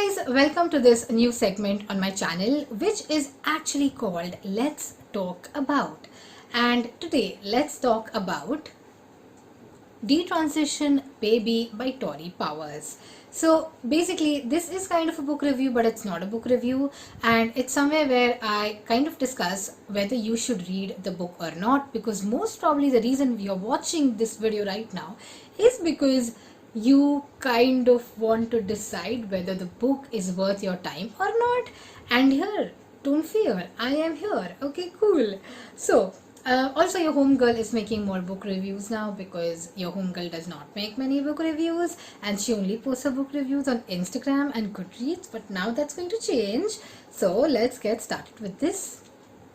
guys, welcome to this new segment on my channel, which is actually called Let's Talk About. And today, let's talk about Detransition Baby by Tori Powers. So basically, this is kind of a book review, but it's not a book review, and it's somewhere where I kind of discuss whether you should read the book or not, because most probably the reason you're watching this video right now is because you kind of want to decide whether the book is worth your time or not. And here, don't fear, I am here. Okay, cool. So also, your homegirl is making more book reviews now, because your homegirl does not make many book reviews and she only posts her book reviews on Instagram and Goodreads, but now that's going to change. So let's get started with this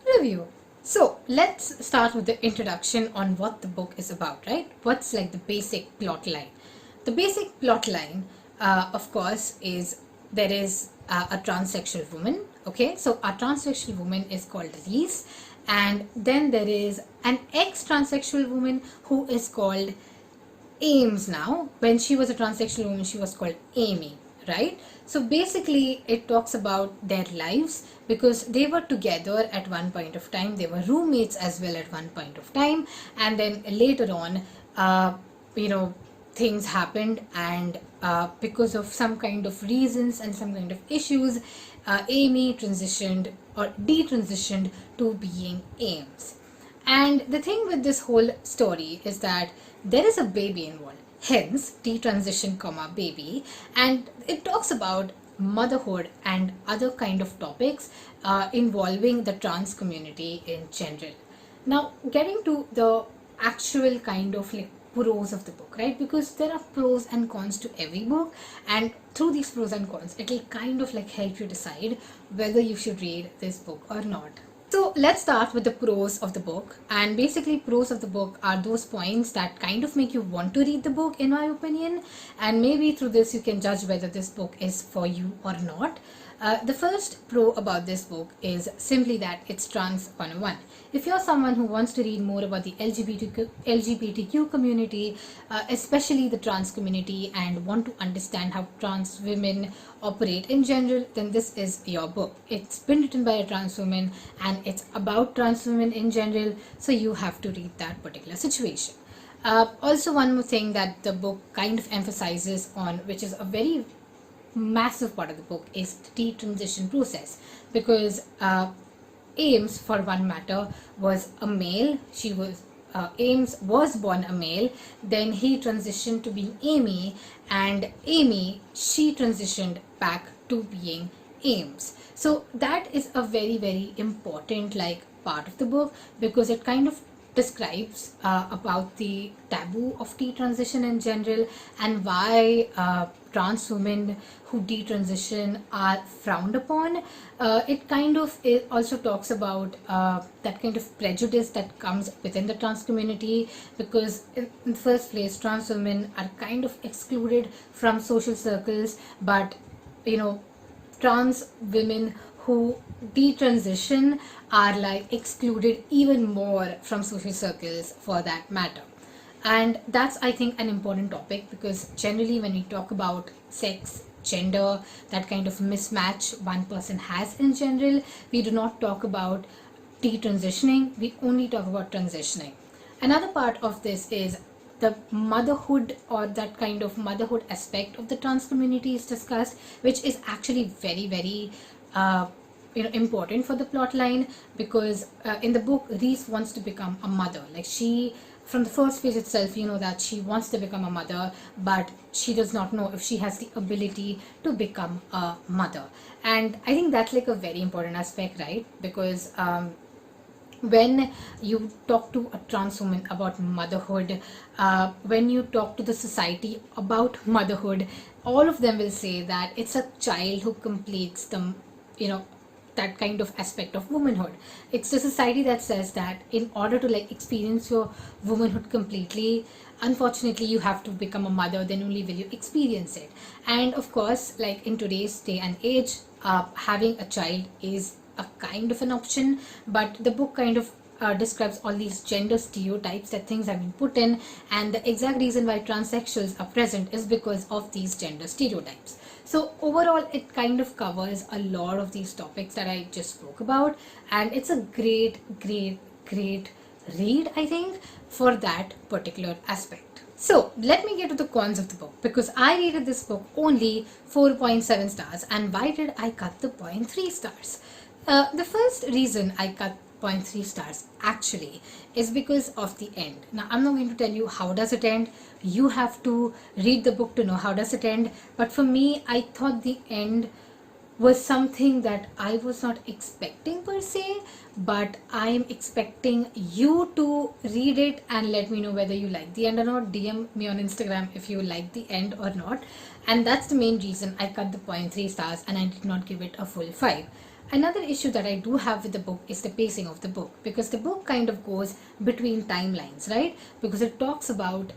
review. So let's start with the introduction on what the book is about, right? What's like the basic plot line? The basic plot line, of course, is there is a transsexual woman. Okay, so a transsexual woman is called Reese, and then there is an ex-transsexual woman who is called Ames now. When she was a transsexual woman, she was called Amy, right? So basically, it talks about their lives, because they were together at one point of time. They were roommates as well at one point of time, and then later on, things happened, and because of some kind of reasons and some kind of issues, Amy transitioned or detransitioned to being Ames. And the thing with this whole story is that there is a baby involved, hence detransition comma baby, and it talks about motherhood and other kind of topics involving the trans community in general. Now, getting to the actual kind of like pros of the book, right? Because there are pros and cons to every book, and through these pros and cons, it will kind of like help you decide whether you should read this book or not. So let's start with the pros of the book. And basically, pros of the book are those points that kind of make you want to read the book, in my opinion, and maybe through this you can judge whether this book is for you or not. The first pro about this book is simply that it's Trans 101. If you're someone who wants to read more about the LGBTQ community, especially the trans community, and want to understand how trans women operate in general, then this is your book. It's been written by a trans woman and it's about trans women in general, so you have to read that particular situation. Also, one more thing that the book kind of emphasizes on, which is a very massive part of the book, is the detransition process, because Ames, for one matter, was a male. Ames was born a male, then he transitioned to being Amy, and Amy, she transitioned back to being Ames. So that is a very, very important like part of the book, because it kind of describes about the taboo of detransition in general, and why trans women who detransition are frowned upon. It kind of also talks about that kind of prejudice that comes within the trans community, because in the first place, trans women are kind of excluded from social circles, but trans women who detransition are like excluded even more from social circles, for that matter. And that's, I think, an important topic, because generally when we talk about sex, gender, that kind of mismatch one person has in general, we do not talk about detransitioning, we only talk about transitioning. Another part of this is the motherhood, or that kind of motherhood aspect of the trans community is discussed, which is actually very, very important for the plot line, because in the book, Reese wants to become a mother. Like, she, from the first page itself, that she wants to become a mother, but she does not know if she has the ability to become a mother. And I think that's like a very important aspect, right? Because when you talk to a trans woman about motherhood, when you talk to the society about motherhood, all of them will say that it's a child who completes the, that kind of aspect of womanhood. It's the society that says that in order to like experience your womanhood completely, unfortunately, you have to become a mother, then only will you experience it. And of course, like in today's day and age, having a child is a kind of an option, but the book kind of describes all these gender stereotypes that things have been put in, and the exact reason why transsexuals are present is because of these gender stereotypes. So overall, it kind of covers a lot of these topics that I just spoke about, and it's a great, great, great read, I think, for that particular aspect. So let me get to the cons of the book, because I rated this book only 4.7 stars. And why did I cut the 0.3 stars? The first reason I cut 0.3 stars actually is because of the end. Now I'm not going to tell you how does it end. You have to read the book to know how does it end. But for me, I thought the end was something that I was not expecting per se, but I am expecting you to read it and let me know whether you like the end or not. DM me on Instagram if you like the end or not. And that's the main reason I cut the 0.3 stars and I did not give it a full 5. Another issue that I do have with the book is the pacing of the book, because the book kind of goes between timelines, right? Because it talks about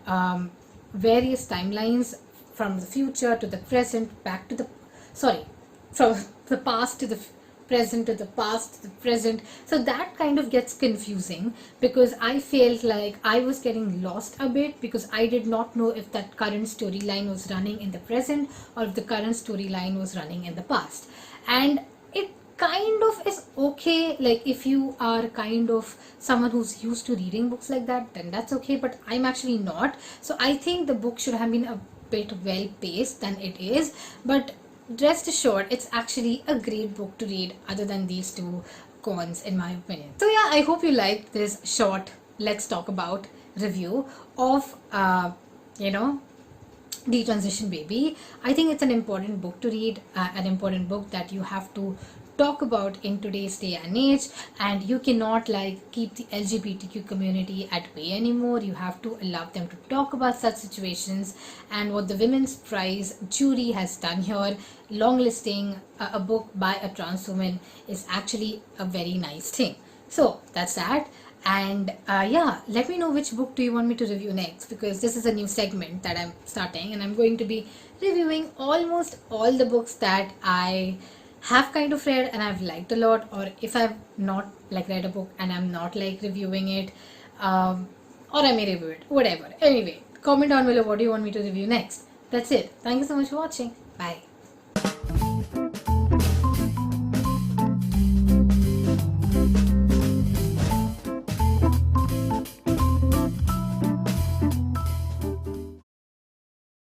various timelines from the future to the present, back to the, sorry, from the past to the present to the past to the present. So that kind of gets confusing, because I felt like I was getting lost a bit, because I did not know if that current storyline was running in the present or if the current storyline was running in the past. And it kind of is okay, like if you are kind of someone who's used to reading books like that, then that's okay, but I'm actually not. So I think the book should have been a bit well paced than it is. But rest assured, it's actually a great book to read, other than these two cons in my opinion. So yeah, I hope you liked this short let's talk about review of Detransition Baby. I think it's an important book to read, an important book that you have to talk about in today's day and age, and you cannot like keep the LGBTQ community at bay anymore. You have to allow them to talk about such situations. And what the Women's Prize jury has done here, longlisting a book by a trans woman, is actually a very nice thing. So that's that. And yeah, let me know which book do you want me to review next, because this is a new segment that I'm starting, and I'm going to be reviewing almost all the books that I have kind of read and I've liked a lot, or if I've not like read a book and I'm not like reviewing it, or I may review it, whatever. Anyway, comment down below what do you want me to review next. That's it. Thank you so much for watching. Bye.